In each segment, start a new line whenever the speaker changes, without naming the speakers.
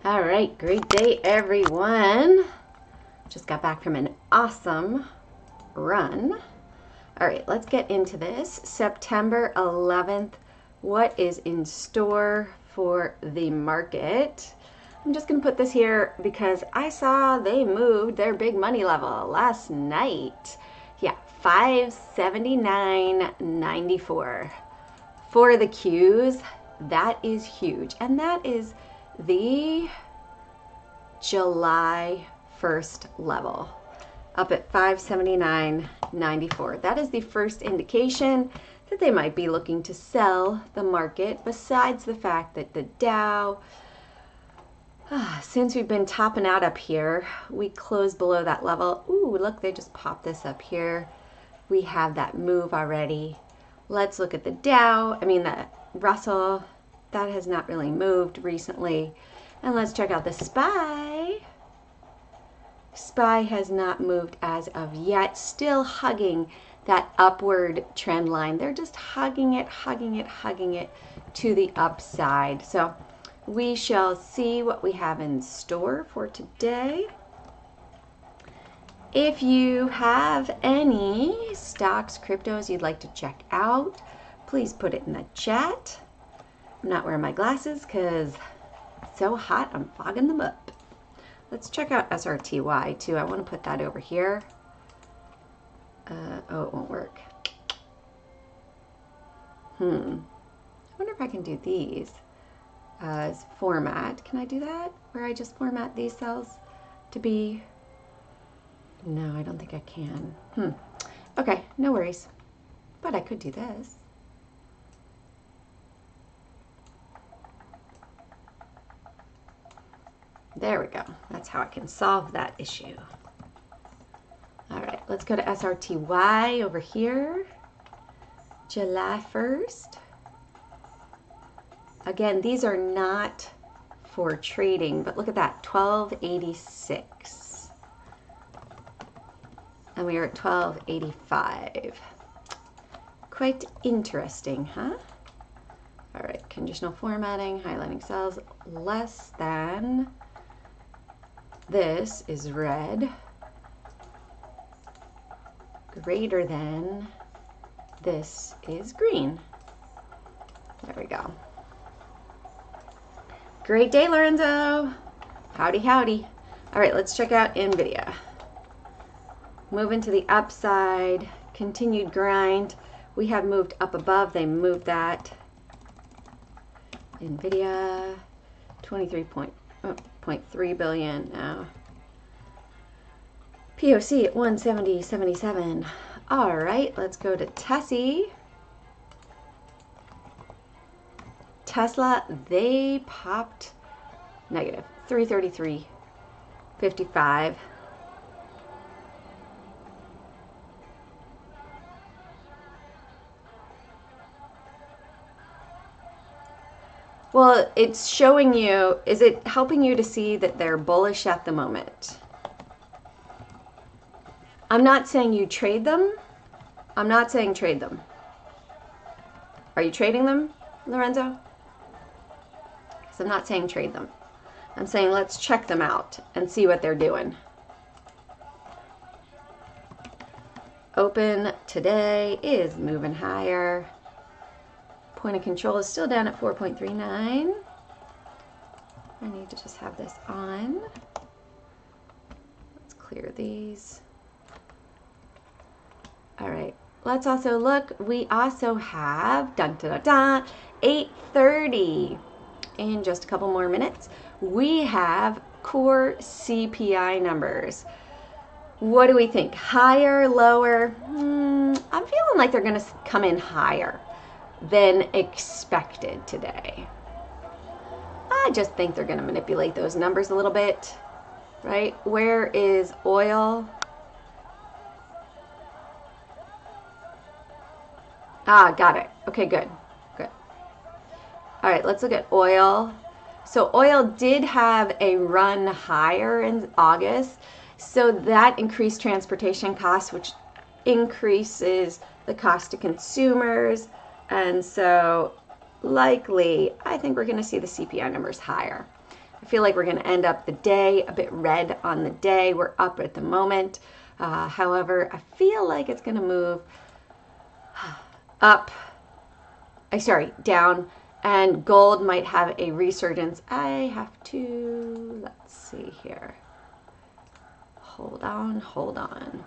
All right, great day, everyone. Just got back from an awesome run. All right, let's get into this. September 11th, what is in store for the market? I'm just going to put this here because I saw they moved their big money level last night. Yeah, 579.94 for the Qs. That is huge, and that is the July 1st level, up at 579.94. That is the first indication that they might be looking to sell the market, besides the fact that the Dow, since we've been topping out up here, we closed below that level. Ooh, look, they just popped this up here. We have that move already. Let's look at the Dow, the Russell. That has not really moved recently. And let's check out the SPY. SPY has not moved as of yet, still hugging that upward trend line. They're just hugging it to the upside. So we shall see what we have in store for today. If you have any stocks, cryptos you'd like to check out, please put it in the chat. I'm not wearing my glasses because it's so hot, I'm fogging them up. Let's check out SRTY too. I want to put that over here. Oh, it won't work. I wonder if I can do these as format. Can I do that? Where I just format these cells to be... No, I don't think I can. Okay, no worries. But I could do this. There we go. That's how I can solve that issue. All right, let's go to SRTY over here. July 1st. Again, these are not for trading, but look at that, 1286. And we are at 1285. Quite interesting, huh? All right, conditional formatting, highlighting cells less than. This is red, greater than, this is green. There we go. Great day, Lorenzo. Howdy, howdy. All right, let's check out NVIDIA. Moving to the upside, continued grind. We have moved up above, they moved that. NVIDIA, 23.3 billion now. POC at 170.77. All right, let's go to Tessie. Tesla, they popped negative 333.55. Well, it's showing you, is it helping you to see that they're bullish at the moment? I'm not saying you trade them. I'm not saying trade them. Are you trading them, Lorenzo? Because I'm not saying trade them. I'm saying let's check them out and see what they're doing. Open today is moving higher. Point of control is still down at 4.39. I need to just have this on. Let's clear these. All right, let's also look. We also have 8:30. In just a couple more minutes, we have core CPI numbers. What do we think? Higher, lower? I'm feeling like they're going to come in higher than expected today. I just think they're going to manipulate those numbers a little bit, right? Where is oil? Got it. Okay, good. Good. All right, let's look at oil. So oil did have a run higher in August. So that increased transportation costs, which increases the cost to consumers. And so likely, I think we're going to see the CPI numbers higher. I feel like we're going to end up the day a bit red on the day. We're up at the moment. However, I feel like it's going to move up, down, and gold might have a resurgence. I have to, let's see here. Hold on, hold on.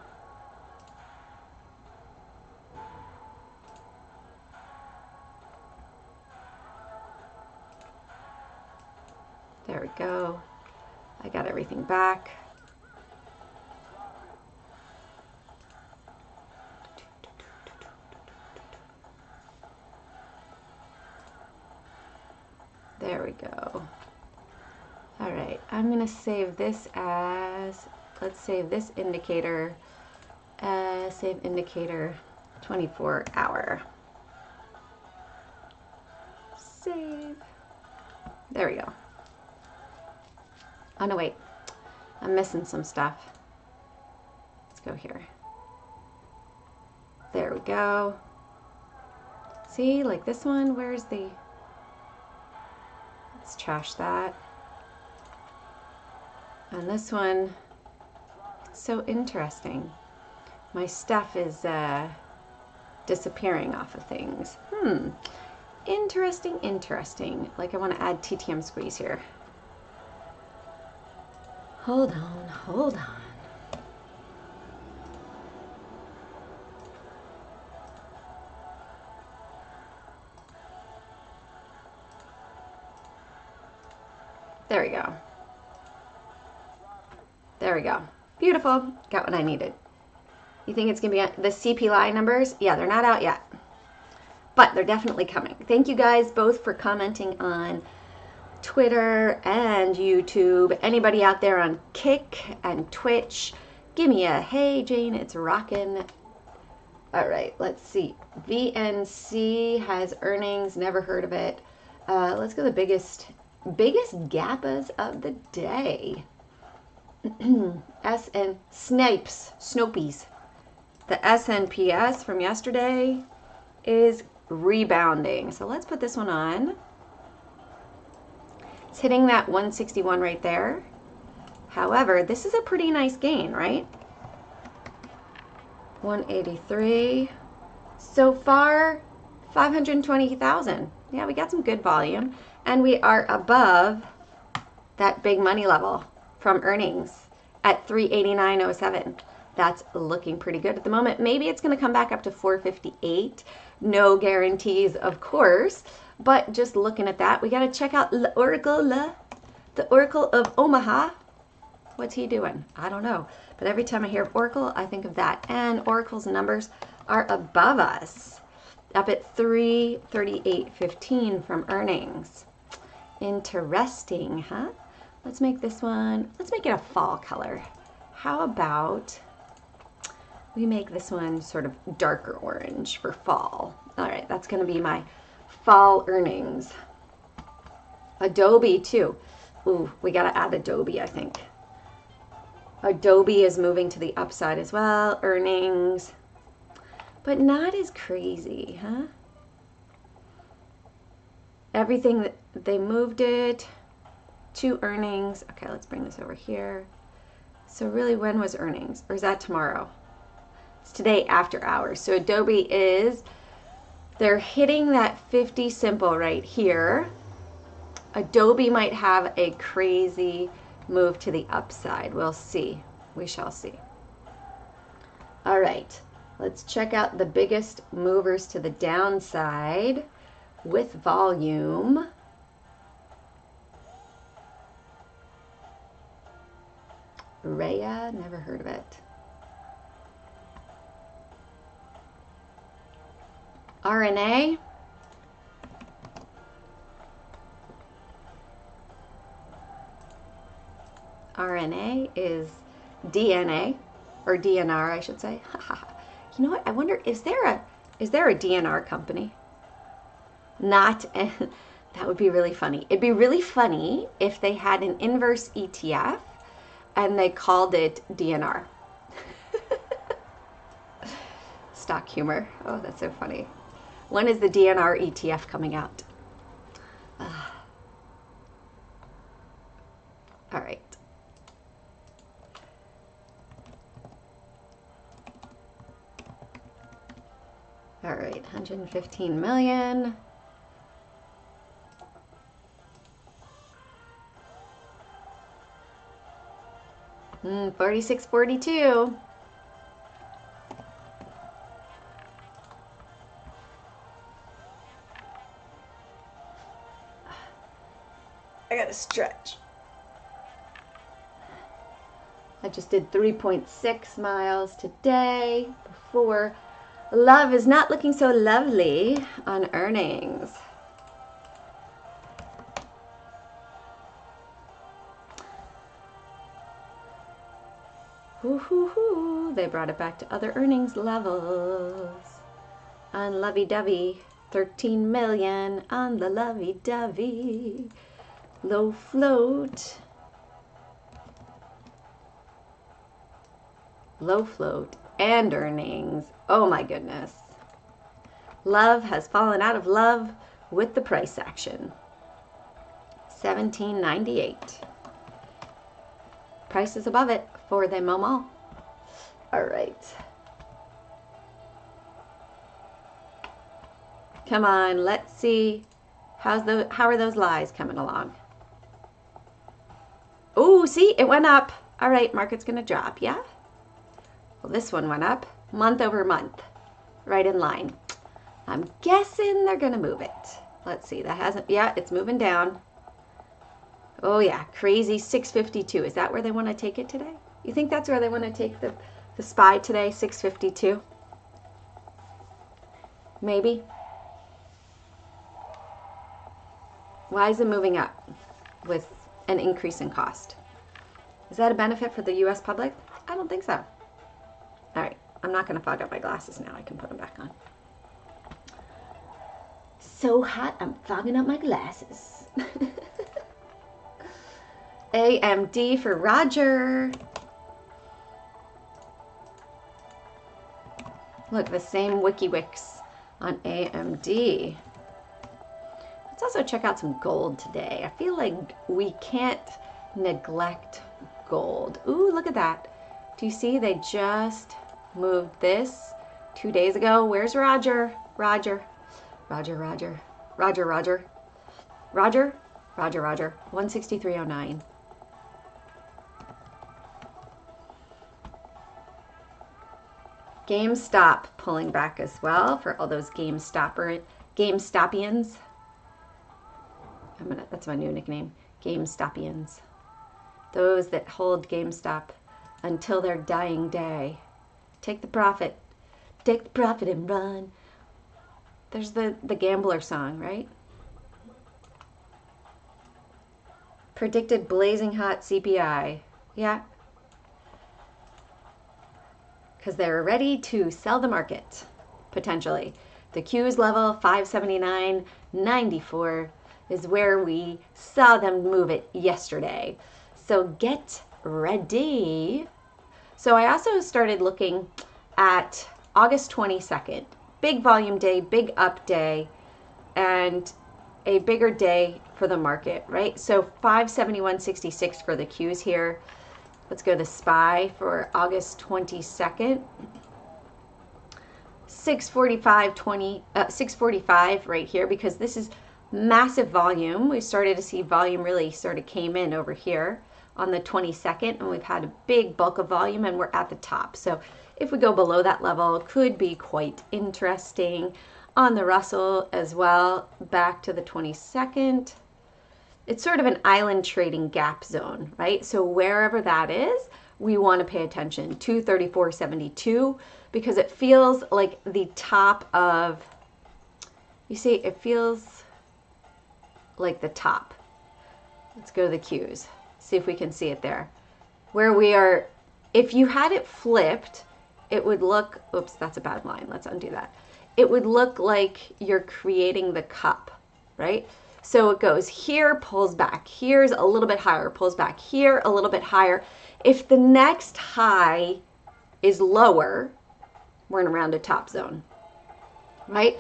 There we go. I got everything back. There we go. All right, I'm gonna save this as, let's save this indicator, save indicator 24 hour. Save. There we go. Oh no, wait, I'm missing some stuff. Let's go here. There we go. See, like this one, where's the, let's trash that. And this one, it's so interesting. My stuff is disappearing off of things. Interesting, interesting. Like I want to add TTM squeeze here. Hold on, hold on. There we go. There we go. Beautiful. Got what I needed. You think it's going to be the CPLI numbers? Yeah, they're not out yet. But they're definitely coming. Thank you guys both for commenting on Twitter and YouTube. Anybody out there on Kick and Twitch, give me a hey Jane, it's rockin'. All right, let's see. VNC has earnings, never heard of it. Let's go the biggest gappas of the day. SN Snopies. The SNPS from yesterday is rebounding. So let's put this one on. It's hitting that 161 right there. However, this is a pretty nice gain, right? 183. So far, 520,000. Yeah, we got some good volume. And we are above that big money level from earnings at 389.07. That's looking pretty good at the moment. Maybe it's going to come back up to 458. No guarantees, of course, but just looking at that, we got to check out the Oracle of Omaha. What's he doing? I don't know. But every time I hear of Oracle, I think of that. And Oracle's numbers are above us, up at 338.15 from earnings. Interesting, huh? Let's make this one, let's make it a fall color. How about we make this one sort of darker orange for fall. All right, that's going to be my fall earnings. Adobe too. Ooh, we got to add Adobe, I think. Adobe is moving to the upside as well. Earnings, but not as crazy, huh? Everything that they moved it to earnings. Okay, let's bring this over here. So really, when was earnings? Or is that tomorrow? It's today after hours. So Adobe is, they're hitting that 50 simple right here. Adobe might have a crazy move to the upside. We'll see. We shall see. All right, let's check out the biggest movers to the downside with volume. Rhea, never heard of it. RNA. RNA is DNA, or DNR, I should say. You know what? I wonder, is there a DNR company? Not, that would be really funny. It'd be really funny if they had an inverse ETF and they called it DNR. Stock humor. Oh, that's so funny. When is the DNR ETF coming out? All right. All right, 115 million. Mm, 46.42. I gotta stretch. I just did 3.6 miles today before. Love is not looking so lovely on earnings. Hoo. They brought it back to other earnings levels. On lovey-dovey, 13 million on the lovey-dovey. Low float. Low float and earnings. Oh my goodness. Love has fallen out of love with the price action. 17.98. Price is above it for the Momo. All right. Come on, let's see. How are those lies coming along? Oh, see, it went up. All right, market's gonna drop, yeah? Well, this one went up month over month, right in line. I'm guessing they're gonna move it. Let's see, that hasn't, yeah, it's moving down. Oh yeah, crazy 652. Is that where they want to take it today? You think that's where they want to take the SPY today, 652? Maybe. Why is it moving up with an increase in cost? Is that a benefit for the US public? I don't think so. All right, I'm not going to fog up my glasses now. I can put them back on. So hot, I'm fogging up my glasses. AMD for Roger. Look, the same WikiWix on AMD. Let's also check out some gold today. I feel like we can't neglect gold. Ooh, look at that. Do you see they just moved this 2 days ago? Where's Roger? Roger. 163.09. GameStop pulling back as well for all those GameStopians. That's my new nickname, GameStopians. Those that hold GameStop until their dying day. Take the profit. Take the profit and run. There's the gambler song, right? Predicted blazing hot CPI. Yeah. Because they're ready to sell the market, potentially. The Q's level, 579.94, is where we saw them move it yesterday. So get ready. So I also started looking at August 22nd. Big volume day, big up day, and a bigger day for the market, right? So 571.66 for the Q's here. Let's go to SPY for August 22nd. 645 right here, because this is massive volume. We started to see volume really sort of came in over here on the 22nd, and we've had a big bulk of volume, and we're at the top. So if we go below that level, could be quite interesting. On the Russell as well, back to the 22nd. It's sort of an island trading gap zone, right? So wherever that is, we want to pay attention. 234.72, because it feels like the top of, you see, it feels like the top. Let's go to the Qs. See if we can see it there. Where we are, if you had it flipped, it would look, oops, that's a bad line. Let's undo that. It would look like you're creating the cup, right? So it goes here, pulls back. Here's a little bit higher, pulls back. Here, a little bit higher. If the next high is lower, we're in a rounded top zone, right?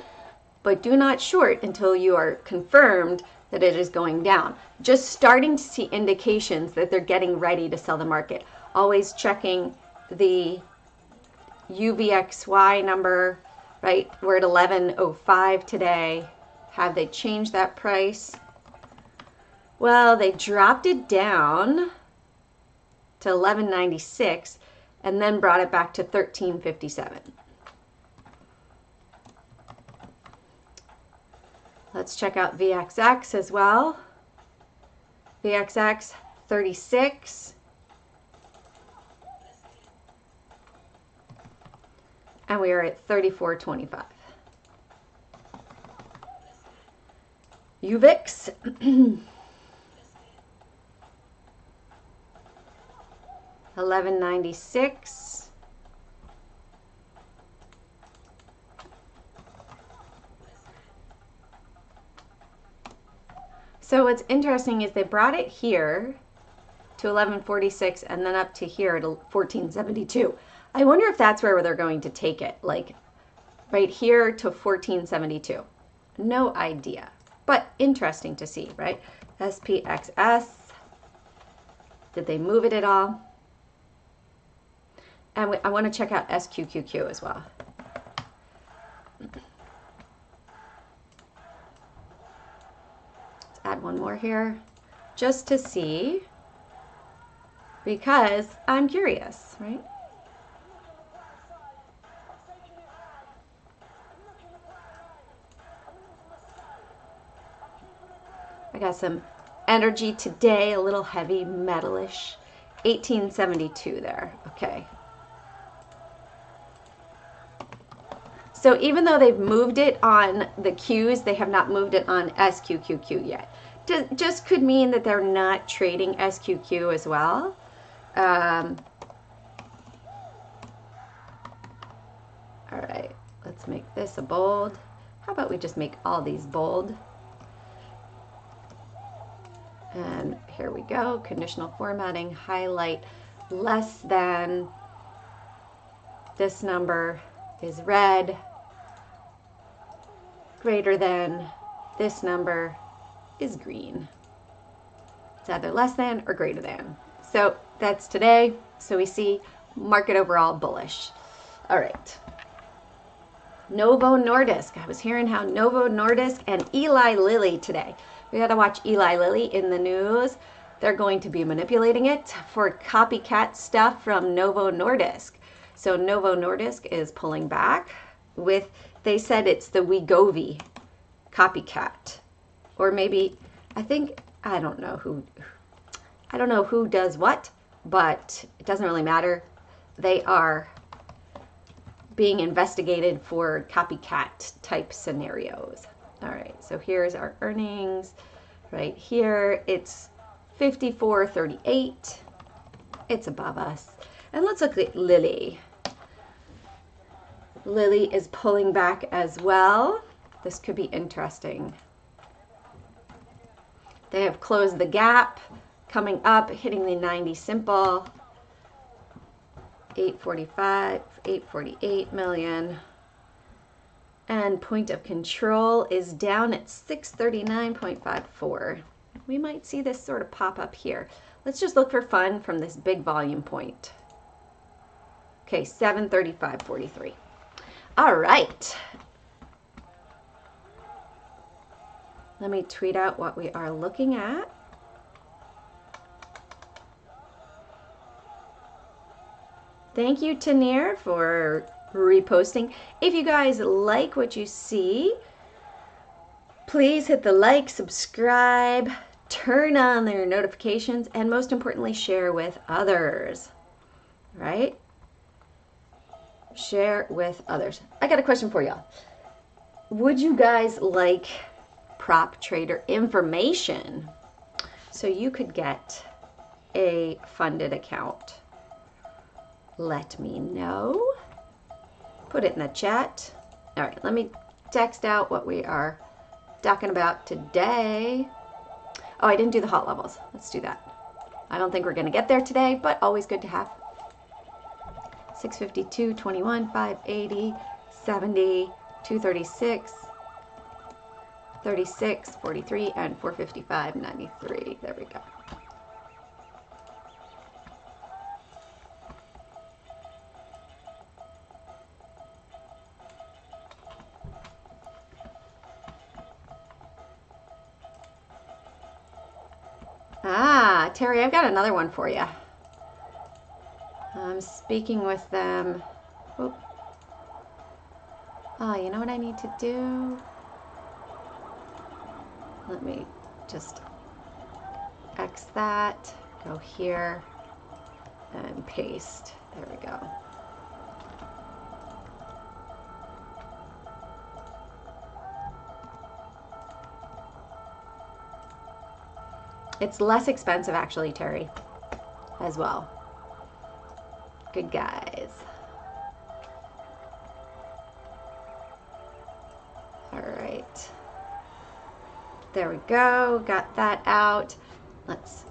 But do not short until you are confirmed that it is going down. Just starting to see indications that they're getting ready to sell the market. Always checking the UVXY number, right? We're at 11.05 today. Have they changed that price? Well, they dropped it down to 11.96 and then brought it back to 13.57. Let's check out VXX as well. VXX 36. And we are at 34.25. UVIX. 11.96. So what's interesting is they brought it here to 11.46 and then up to here at 14.72. I wonder if that's where they're going to take it, like right here to 14.72. No idea, but interesting to see, right? SPXS, did they move it at all? And I want to check out SQQQ as well. Add one more here just to see, because I'm curious, right? I got some energy today, a little heavy metalish. 1872 there. Okay. So even though they've moved it on the Qs, they have not moved it on SQQQ yet. Just could mean that they're not trading SQQ as well. All right, let's make this a bold. How about we just make all these bold? And here we go, conditional formatting, highlight less than, this number is red, greater than, this number is green. It's either less than or greater than. So that's today. So we see market overall bullish. All right. Novo Nordisk. I was hearing how Novo Nordisk and Eli Lilly today. We got to watch Eli Lilly in the news. They're going to be manipulating it for copycat stuff from Novo Nordisk. So Novo Nordisk is pulling back with, they said it's the Wegovy copycat. Or maybe, I don't know who does what, but it doesn't really matter. They are being investigated for copycat type scenarios. All right, so here's our earnings. Right here, it's 54.38. It's above us. And let's look at Lilly. Lilly is pulling back as well. This could be interesting. They have closed the gap, coming up, hitting the 90 simple. 845, 848 million. And point of control is down at 639.54. We might see this sort of pop up here. Let's just look for fun from this big volume point. Okay, 735.43. All right. Let me tweet out what we are looking at. Thank you, Tanir, for reposting. If you guys like what you see, please hit the like, subscribe, turn on their notifications, and most importantly, share with others, right? Share with others. I got a question for y'all. Would you guys like prop trader information so you could get a funded account? Let me know. Put it in the chat. All right, let me text out what we are talking about today. Oh, I didn't do the hot levels. Let's do that. I don't think we're going to get there today, but always good to have. 652, 21, 580, 70, 236, 36, 43, and 455.93. There we go. Ah, Terry, I've got another one for you. I'm speaking with them. Oh, you know what I need to do? Let me just X that, go here, and paste. There we go. It's less expensive actually, Terry, as well. Good guys. All right. There we go. Got that out. Let's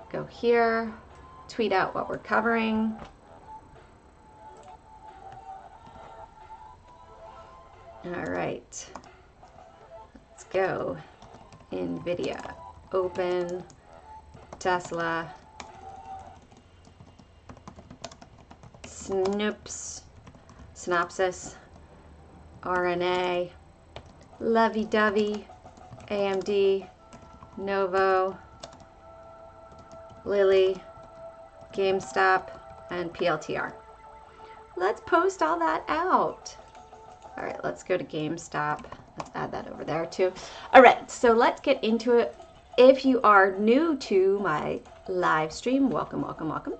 go here, tweet out what we're covering. All right. Let's go. NVIDIA. Open. Tesla. Snoops. Synopsis. RNA. Lovey-dovey. AMD. Novo. Lilly. GameStop. And PLTR. Let's post all that out. All right, let's go to GameStop. Let's add that over there too. All right, so let's get into it. If you are new to my live stream, welcome, welcome, welcome.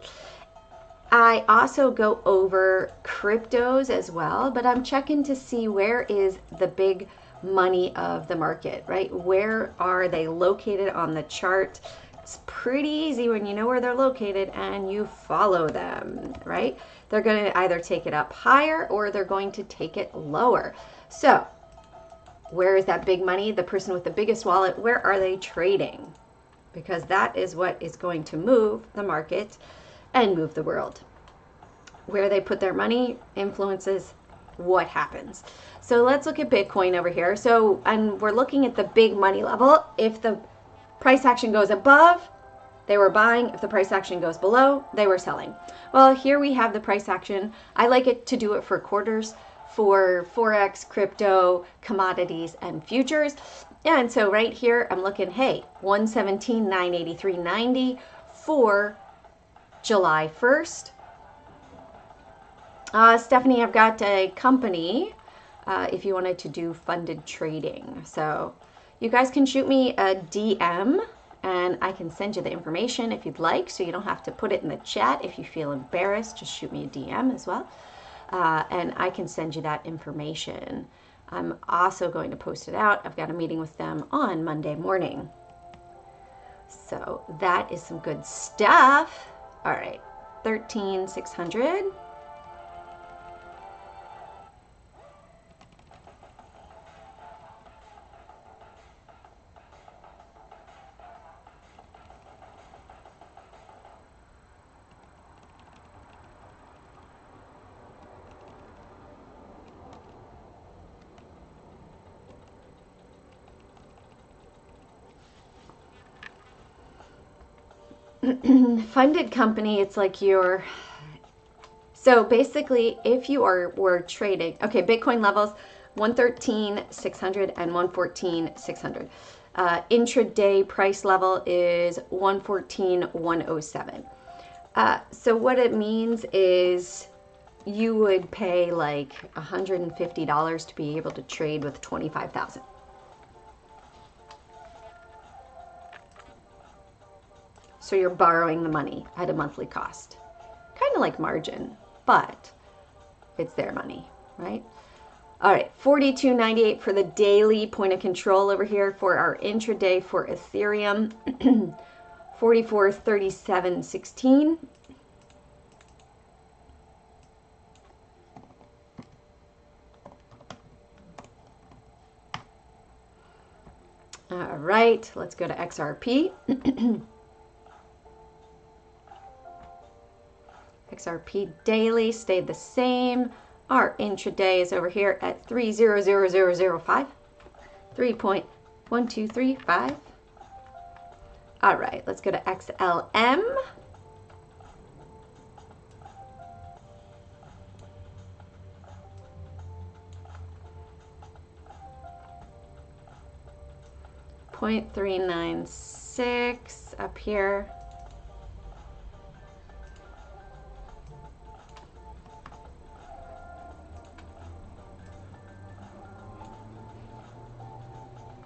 I also go over cryptos as well, but I'm checking to see where is the big money of the market, right? Where are they located on the chart? It's pretty easy when you know where they're located and you follow them, right? They're going to either take it up higher or they're going to take it lower. So where is that big money? The person with the biggest wallet, where are they trading? Because that is what is going to move the market and move the world. Where they put their money influences what happens. So let's look at Bitcoin over here. So, and we're looking at the big money level. If the price action goes above, they were buying. If the price action goes below, they were selling. Well, here we have the price action. I like it to do it for quarters, for Forex, crypto, commodities, and futures. And so right here, I'm looking, hey, 117,983.90 for July 1st. Stephanie, I've got a company if you wanted to do funded trading. So you guys can shoot me a DM and I can send you the information if you'd like, so you don't have to put it in the chat. If you feel embarrassed, just shoot me a DM as well. And I can send you that information. I'm also going to post it out. I've got a meeting with them on Monday morning. So that is some good stuff. All right, 13,600. Funded company, it's like your, so basically if you were trading, okay, Bitcoin levels 113,600 and 114,600. Intraday price level is 114,107. So what it means is you would pay like $150 to be able to trade with 25,000. So you're borrowing the money at a monthly cost. Kind of like margin, but it's their money, right? All right, 42.98 for the daily point of control over here for our intraday for Ethereum. 44.3716. All right, let's go to XRP. XRP daily stayed the same. Our intraday is over here at 300005. 3.1235. All right, let's go to XLM. .396 up here.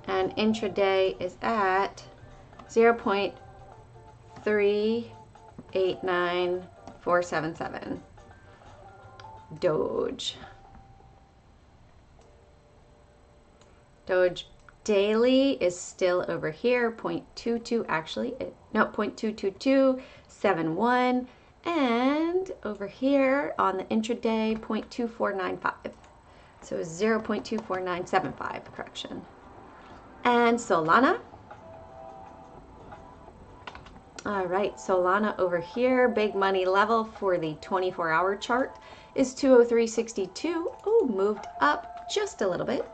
And intraday is at 0.389477. Doge. Doge daily is still over here, 0.22 actually, no, 0.22271, and over here on the intraday, 0.2495. So 0.24975, correction. And Solana. All right, Solana over here, big money level for the 24-hour chart is 203.62. Oh, moved up just a little bit.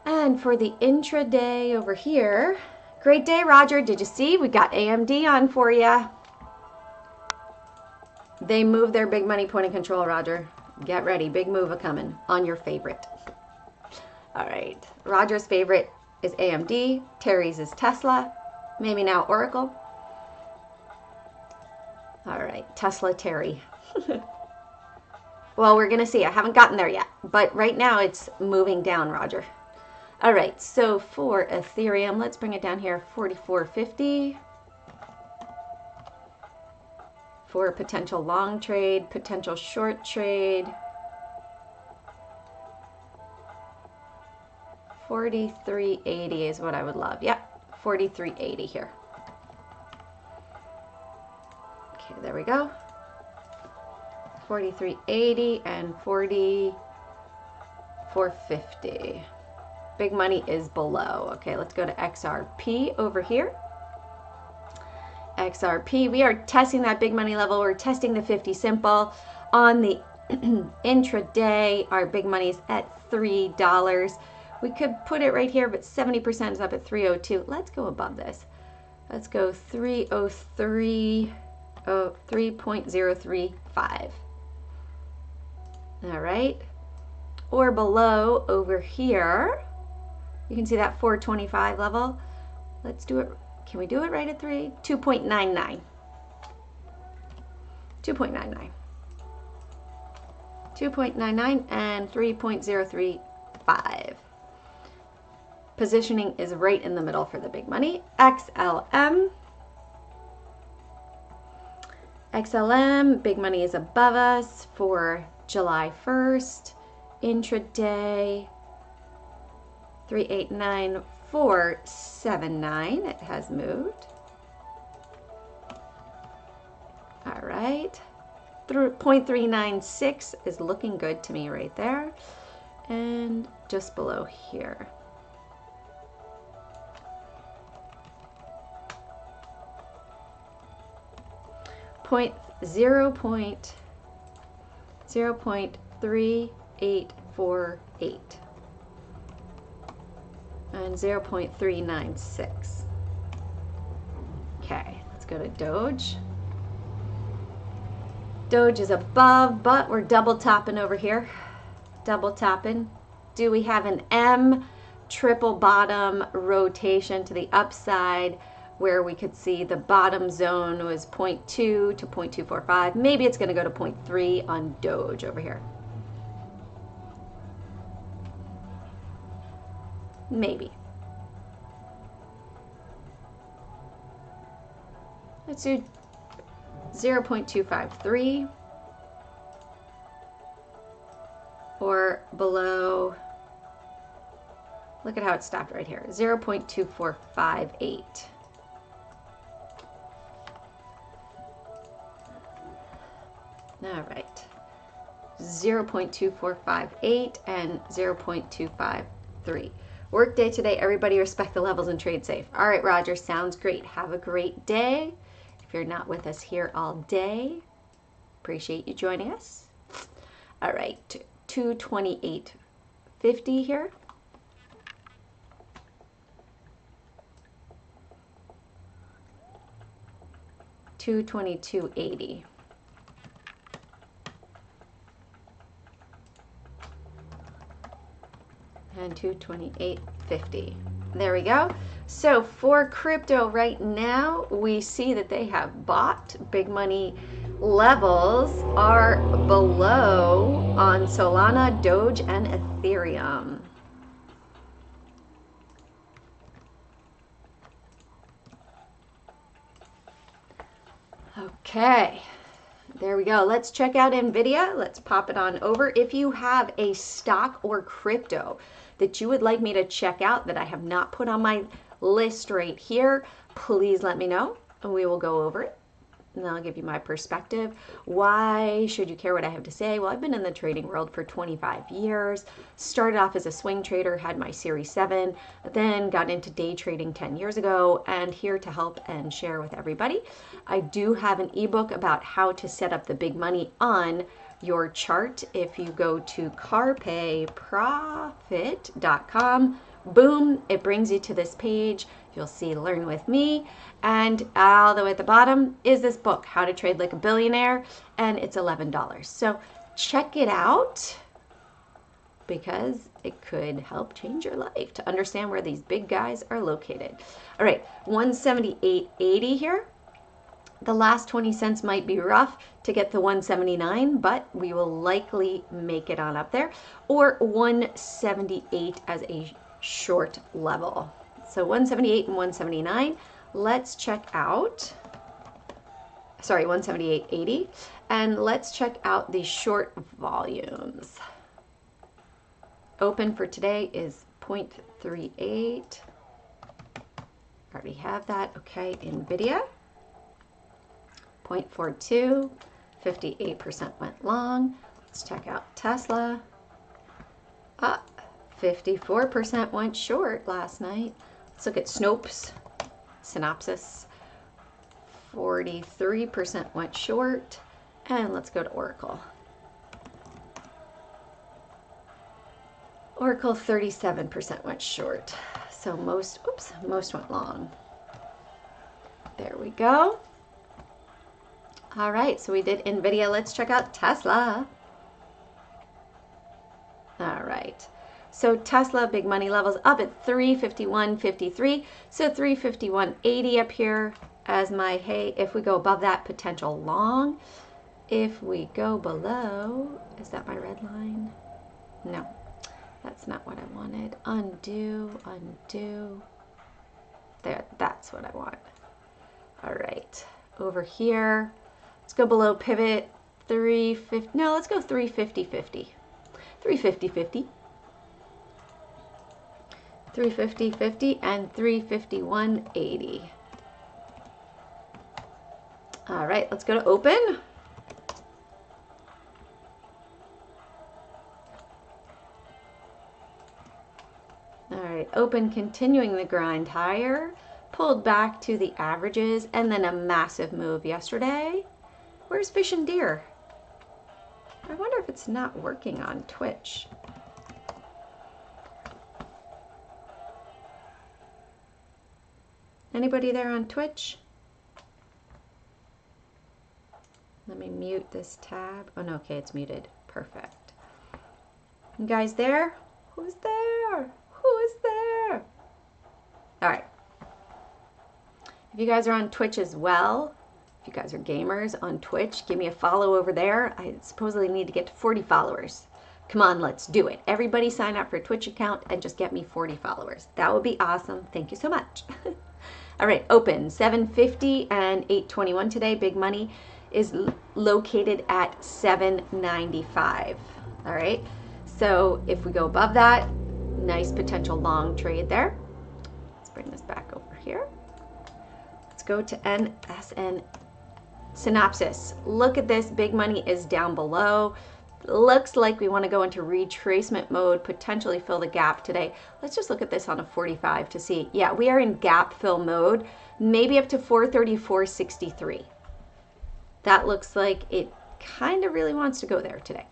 And for the intraday over here, great day, Roger. Did you see? We got AMD on for you. They moved their big money point of control, Roger. Get ready. Big move a coming on your favorite. All right. Roger's favorite is AMD. Terry's is Tesla. Maybe now Oracle. All right. Tesla Terry. Well, we're going to see. I haven't gotten there yet. But right now it's moving down, Roger. All right, so for Ethereum, let's bring it down here, 44.50 for potential long trade, potential short trade, 43.80 is what I would love. Yep, 43.80 here. Okay, there we go. 43.80 and 44.50. Big money is below. Okay, let's go to XRP over here. XRP, we are testing that big money level. We're testing the 50 simple. On the intraday, our big money is at $3. We could put it right here, but 70% is up at 302. Let's go above this. Let's go 303, 3.035. All right. Or below over here. You can see that 425 level. Let's do it. Can we do it right at 3? 2.99. 2.99. 2.99 and 3.035. Positioning is right in the middle for the big money. XLM. XLM, big money is above us for July 1st. Intraday. 389.479. It has moved. All right. 0.396 is looking good to me right there. And just below here. Zero point 0.3848. And 0.396. Okay, let's go to Doge. Doge is above, but we're double tapping over here. Double tapping. Do we have an M triple bottom rotation to the upside where we could see the bottom zone was 0.2 to 0.245? Maybe it's going to go to 0.3 on Doge over here. Maybe. Let's do 0.253 or below. Look at how it stopped right here. 0.2458. All right. 0.2458 and 0.253. Workday today, everybody respect the levels and trade safe. All right, Roger, sounds great. Have a great day. If you're not with us here all day, appreciate you joining us. All right, 228.50 222.50 here. $222.80. And $228.50. There we go. So for crypto right now, we see that they have bought. Big money levels are below on Solana, Doge, and Ethereum. Okay, there we go. Let's check out NVIDIA. Let's pop it on over. If you have a stock or crypto that you would like me to check out that I have not put on my list right here, please let me know and we will go over it. And I'll give you my perspective. Why should you care what I have to say? Well, I've been in the trading world for 25 years. Started off as a swing trader, had my Series 7, then got into day trading 10 years ago, and here to help and share with everybody. I do have an ebook about how to set up the big money on your chart. If you go to carpayprofit.com, boom, it brings you to this page. You'll see Learn With Me, and all the way at the bottom is this book, How to Trade Like a Billionaire, and it's $11. So check it out because it could help change your life to understand where these big guys are located. All right, 178.80 here. The last 20 cents might be rough to get the 179, but we will likely make it on up there, or 178 as a short level. So 178 and 179, let's check out, sorry, 178.80, and let's check out the short volumes. Open for today is 0.38. Already have that. Okay, NVIDIA, 0.42, 58% went long. Let's check out Tesla. 54% went short last night. Let's look at Snopes, Synopsys. 43% went short. And let's go to Oracle. Oracle, 37% went short. So most went long. There we go. All right, so we did NVIDIA. Let's check out Tesla. All right. So Tesla, big money levels up at 351.53. So 351.80 up here as my hey. If we go above that, potential long. If we go below, is that my red line? No, that's not what I wanted. Undo, undo. There, that's what I want. All right, over here, let's go below pivot 350. No, let's go 350.50. 350.50. 350.50 and 351.80. All right, let's go to open. All right, open, continuing the grind higher, pulled back to the averages, and then a massive move yesterday. Where's Fish and Deer? I wonder if it's not working on Twitch. Anybody there on Twitch? Let me mute this tab. Oh, no, okay, it's muted. Perfect. You guys there? Who's there? Who is there? All right. If you guys are on Twitch as well, if you guys are gamers on Twitch, give me a follow over there. I supposedly need to get to 40 followers. Come on, let's do it. Everybody sign up for a Twitch account and just get me 40 followers. That would be awesome. Thank you so much. All right, open 750 and 821 today. Big money is located at 795. All right, so if we go above that, nice potential long trade there. Let's bring this back over here. Let's go to NSN Synopsys. Look at this, big money is down below. Looks like we want to go into retracement mode, potentially fill the gap today. Let's just look at this on a 45 to see. Yeah, we are in gap fill mode, maybe up to 434.63. That looks like it kind of really wants to go there today.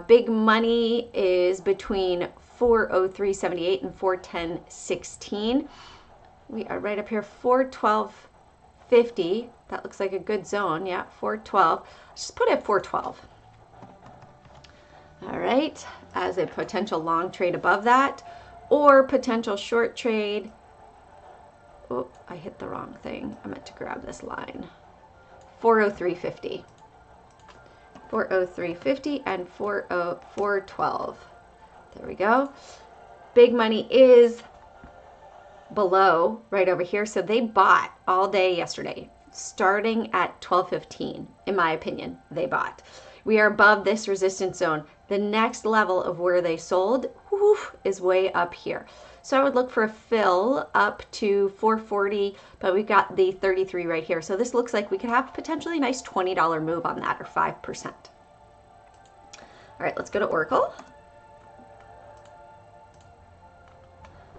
Big money is between 403.78 and 410.16. We are right up here, 412.50. That looks like a good zone. Yeah, 412. Just put it at 412. All right, as a potential long trade above that, or potential short trade. Oh, I hit the wrong thing. I meant to grab this line. 403.50. 403.50 and 412. There we go. Big money is below right over here. So they bought all day yesterday, starting at 12:15. In my opinion, they bought. We are above this resistance zone. The next level of where they sold is way up here. So I would look for a fill up to 440, but we've got the 33 right here. So this looks like we could have potentially a nice $20 move on that, or 5%. All right, let's go to Oracle.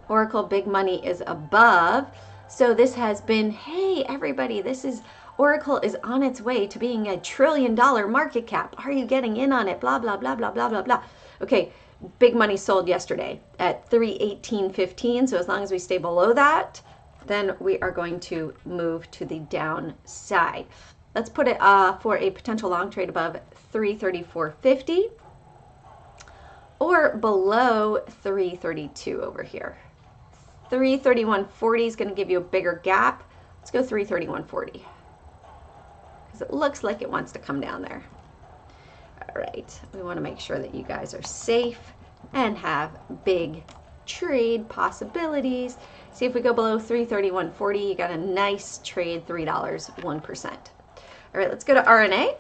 Oracle big money is above. So this has been, hey, everybody, this is Oracle is on its way to being $1 trillion market cap. Are you getting in on it? Blah, blah, blah, blah, blah, blah, blah. Okay, big money sold yesterday at 318.15. So as long as we stay below that, then we are going to move to the downside. Let's put it for a potential long trade above 334.50 or below 332 over here. 331.40 is going to give you a bigger gap. Let's go 331.40 because it looks like it wants to come down there. All right, we want to make sure that you guys are safe and have big trade possibilities. See, if we go below 331.40, you got a nice trade, $3, 1%. All right, let's go to RNA.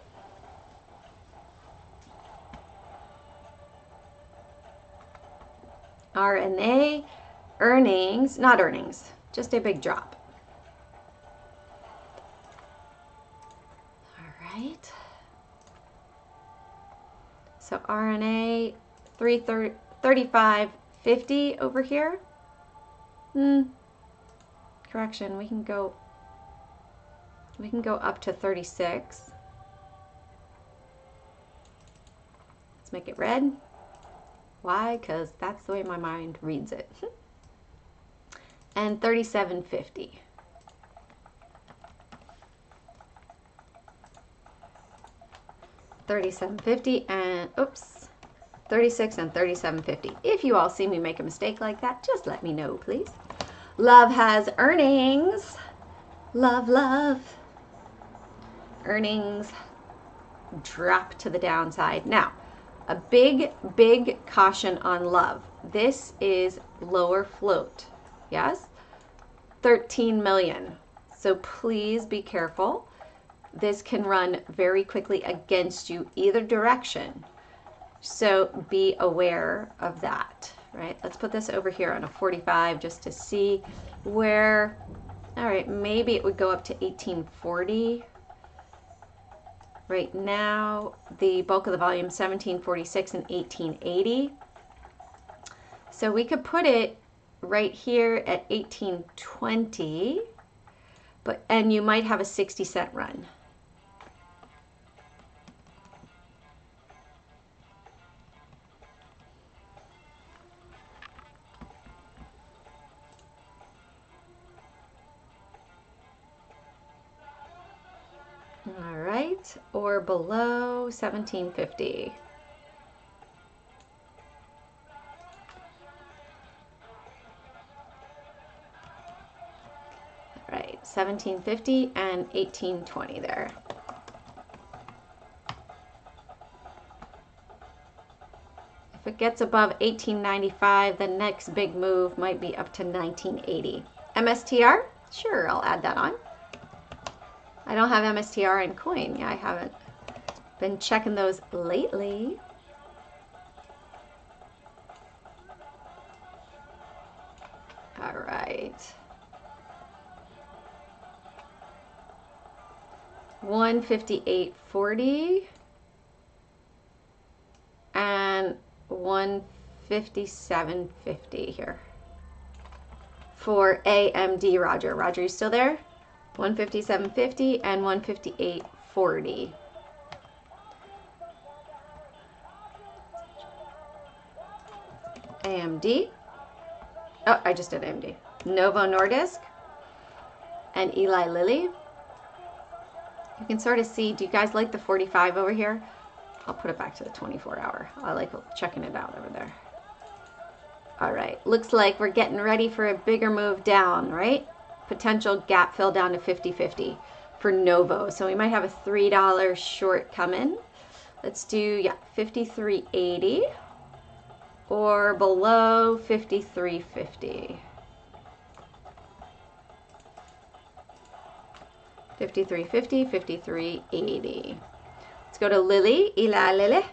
RNA earnings, not earnings, just a big drop. All right. So RNA 335.50 over here. Correction, we can go up to 36. Let's make it red. Why? Because that's the way my mind reads it. And 37.50. $37.50 and oops, 36 and 37.50. If you all see me make a mistake like that, just let me know, please. Love has earnings. Love, love. Earnings drop to the downside. Now, a big, big caution on Love. This is lower float. Yes? 13 million. So please be careful. This can run very quickly against you either direction. So be aware of that, right? Let's put this over here on a 45 just to see where, all right, maybe it would go up to 1840. Right now, the bulk of the volume, 1746 and 1880. So we could put it right here at 1820, and you might have a 60-cent run. All right, or below 1750. All right, 1750 and 1820 there. If it gets above 1895, the next big move might be up to 1980. MSTR? Sure, I'll add that on. I don't have MSTR and coin. Yeah, I haven't been checking those lately. All right. 158.40 and 157.50 here for AMD. Roger. Roger, you still there? 157.50 and 158.40. AMD. Oh, I just did AMD. Novo Nordisk and Eli Lilly. You can sort of see, do you guys like the 45 over here? I'll put it back to the 24 hour. I like checking it out over there. All right, looks like we're getting ready for a bigger move down, right? Potential gap fill down to 50-50 for Novo. So we might have a $3 short coming. Let's do, yeah, 53.80 or below 53.50. 53.50, 53.80. Let's go to Lilly, Eli Lilly.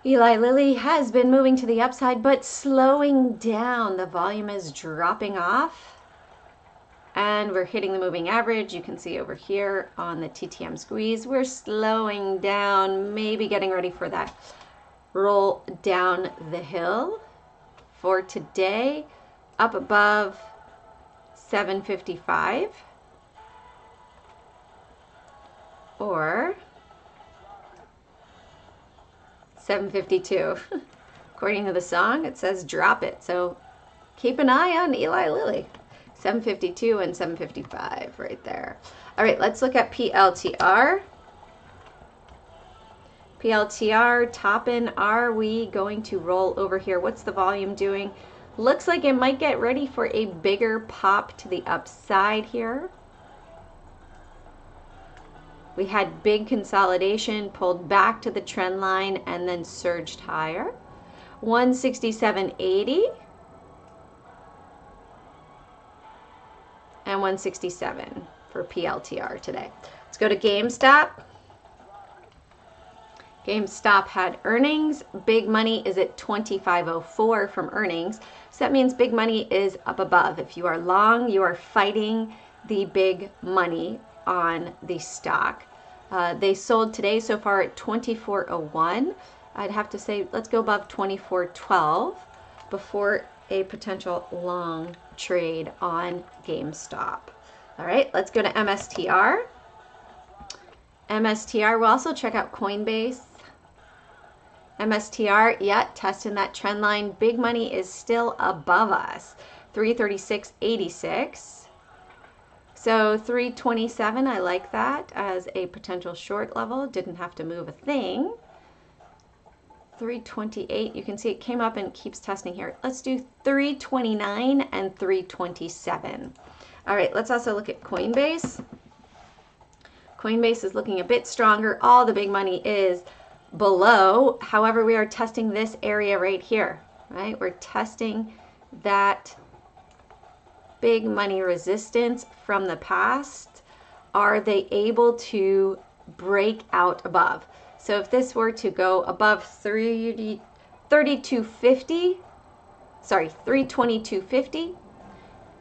Eli Lilly has been moving to the upside, but slowing down. The volume is dropping off. And we're hitting the moving average. You can see over here on the TTM squeeze, we're slowing down, maybe getting ready for that roll down the hill for today, up above 755 or 752. According to the song, it says drop it. So keep an eye on Eli Lilly. 752 and 755 right there. All right, let's look at PLTR. PLTR, topping. Are we going to roll over here? What's the volume doing? Looks like it might get ready for a bigger pop to the upside here. We had big consolidation, pulled back to the trend line, and then surged higher. 167.80 and 167 for PLTR today. Let's go to GameStop. GameStop had earnings. Big money is at 25.04 from earnings. So that means big money is up above. If you are long, you are fighting the big money on the stock. They sold today so far at 24.01. I'd have to say let's go above 24.12 before a potential long trade on GameStop. All right, let's go to MSTR. MSTR, we'll also check out Coinbase. MSTR, yeah, testing that trend line. Big money is still above us, 336.86. So 327, I like that as a potential short level. Didn't have to move a thing. 328, you can see it came up and keeps testing here. Let's do 329 and 327. All right, let's also look at Coinbase. Coinbase is looking a bit stronger. All the big money is below. However, we are testing this area right here, right? We're testing that big money resistance from the past. Are they able to break out above? So if this were to go above 322.50,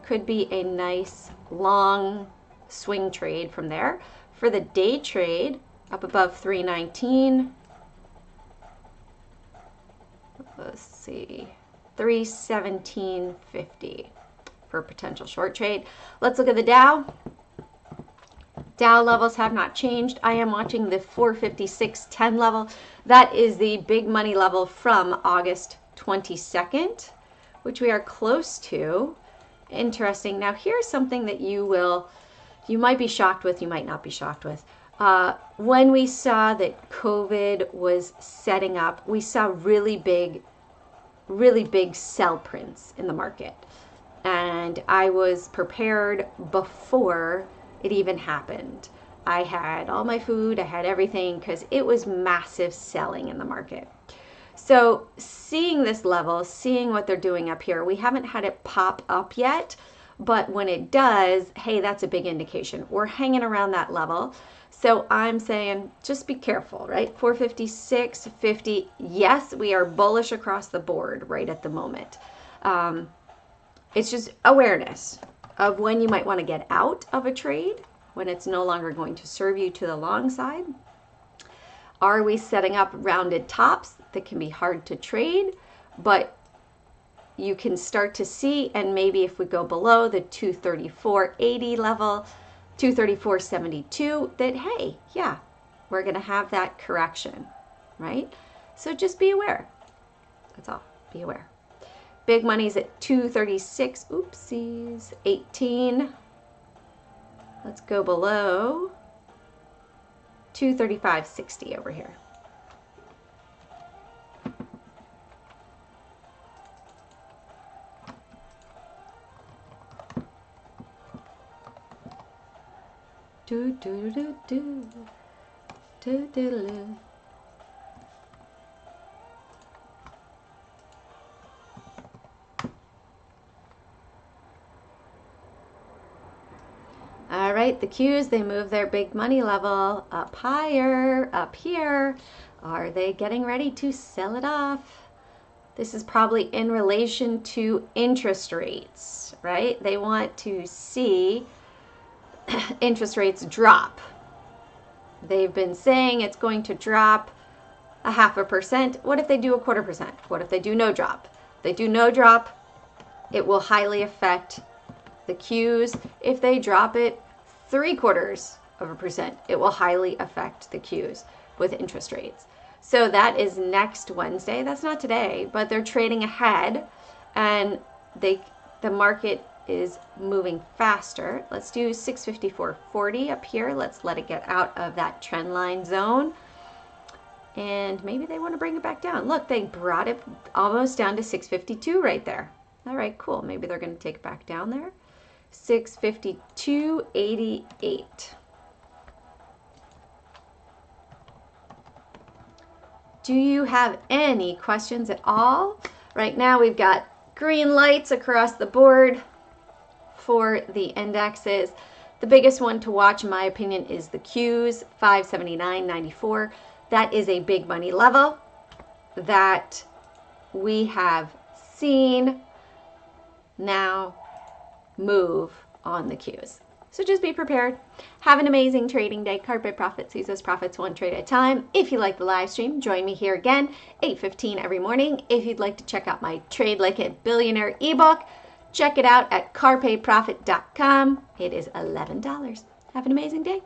could be a nice long swing trade from there. For the day trade, up above 319. Let's see, 317.50 for a potential short trade. Let's look at the Dow. Dow levels have not changed. I am watching the 456.10 level. That is the big money level from August 22nd, which we are close to. Interesting. Now here's something that you might be shocked with, you might not be shocked with. When we saw that COVID was setting up, we saw really big sell prints in the market. And I was prepared before it even happened. I had all my food, I had everything, because it was massive selling in the market. So seeing this level, seeing what they're doing up here, we haven't had it pop up yet, but when it does, hey, that's a big indication. We're hanging around that level. So I'm saying just be careful, right? 456.50, yes, we are bullish across the board right at the moment. It's just awareness of when you might want to get out of a trade, when it's no longer going to serve you to the long side. Are we setting up rounded tops that can be hard to trade, but you can start to see, and maybe if we go below the 234.80 level, 234.72, that hey, yeah, we're going to have that correction, right? So just be aware. That's all. Be aware. Big money's at 236. Oopsies. 18. Let's go below 235.60 over here. Do do do do do do do. All right, the Qs, they move their big money level up higher, up here. Are they getting ready to sell it off? This is probably in relation to interest rates, right? They want to see interest rates drop. They've been saying it's going to drop 0.5%. What if they do 1/4%? What if they do no drop? If they do no drop, it will highly affect the Qs. If they drop it 0.75%, it will highly affect the Qs with interest rates. So that is next Wednesday. That's not today, but they're trading ahead, and the market is moving faster. Let's do 654.40 up here. Let's let it get out of that trend line zone. And maybe they want to bring it back down. Look, they brought it almost down to 652 right there. All right, cool. Maybe they're going to take it back down there. 652.88. Do you have any questions at all? Right now we've got green lights across the board for the indexes. The biggest one to watch, in my opinion, is the Qs, 579.94. That is a big money level that we have seen now move on the Qs. So just be prepared. Have an amazing trading day. Carpe Profit sees those profits one trade at a time. If you like the live stream, join me here again, 8:15 every morning. If you'd like to check out my Trade Like a Billionaire ebook, check it out at carpeprofit.com. It is $11. Have an amazing day.